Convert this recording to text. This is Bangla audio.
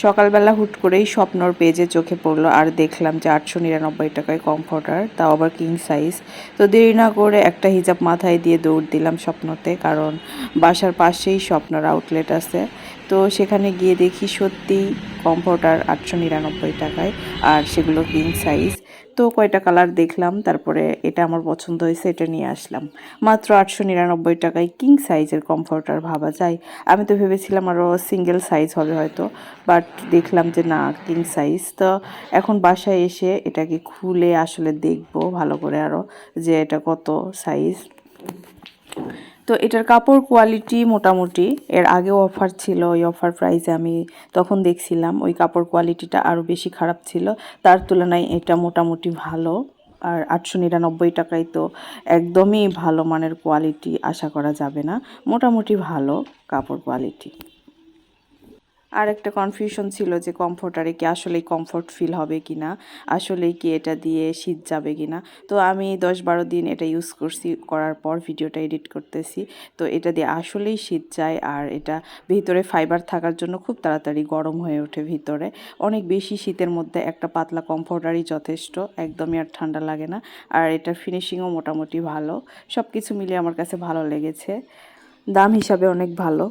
সকালবেলা হুট করেই স্বপ্নর পেজে চোখে পড়লো আর দেখলাম যে 899 টাকায় কমফোর্টার, তাও আবার কিং সাইজ। তো দেরি না করে একটা হিজাব মাথায় দিয়ে দৌড় দিলাম স্বপ্নতে, কারণ বাসার পাশেই স্বপ্নর আউটলেট আছে। তো সেখানে গিয়ে দেখি সত্যিই কমফোর্টার 899 টাকায়, আর সেগুলো কিং সাইজ। তো কয়টা কালার দেখলাম, তারপরে এটা আমার পছন্দ হয়েছে, এটা নিয়ে আসলাম। মাত্র 899 টাকায় কিং সাইজের কমফোর্টার, ভাবা যায়। আমি তো ভেবেছিলাম আরও সিঙ্গেল সাইজ হবে হয়তো, বাট দেখলাম যে না, কিং সাইজ। তো এখন বাসায় এসে এটাকে খুলে আসলে দেখবো ভালো করে আরও যে এটা কত সাইজ। তো এটার কাপড় কোয়ালিটি মোটামুটি, এর আগেও অফার ছিল, ওই অফার প্রাইসে আমি তখন দেখছিলাম ওই কাপড় কোয়ালিটিটা আরও বেশি খারাপ ছিল, তার তুলনায় এটা মোটামুটি ভালো। আর 899 টাকায় তো একদমই ভালো মানের কোয়ালিটি আশা করা যাবে না, মোটামুটি ভালো কাপড় কোয়ালিটি। আর একটা কনফিউশন ছিল যে কমফোর্টারে কি আসলেই কমফোর্ট ফিল হবে কি না, আসলেই কি এটা দিয়ে শীত যাবে কি না। তো আমি 10-12 দিন এটা ইউজ করছি, করার পর ভিডিওটা এডিট করতেছি। তো এটা দিয়ে আসলেই শীত যায়, আর এটা ভিতরে ফাইবার থাকার জন্য খুব তাড়াতাড়ি গরম হয়ে ওঠে ভিতরে। অনেক বেশি শীতের মধ্যে একটা পাতলা কমফোর্টারই যথেষ্ট, একদমই আর ঠান্ডা লাগে না। আর এটার ফিনিশিংও মোটামুটি ভালো, সব কিছু মিলিয়ে আমার কাছে ভালো লেগেছে, দাম হিসাবে অনেক ভালো।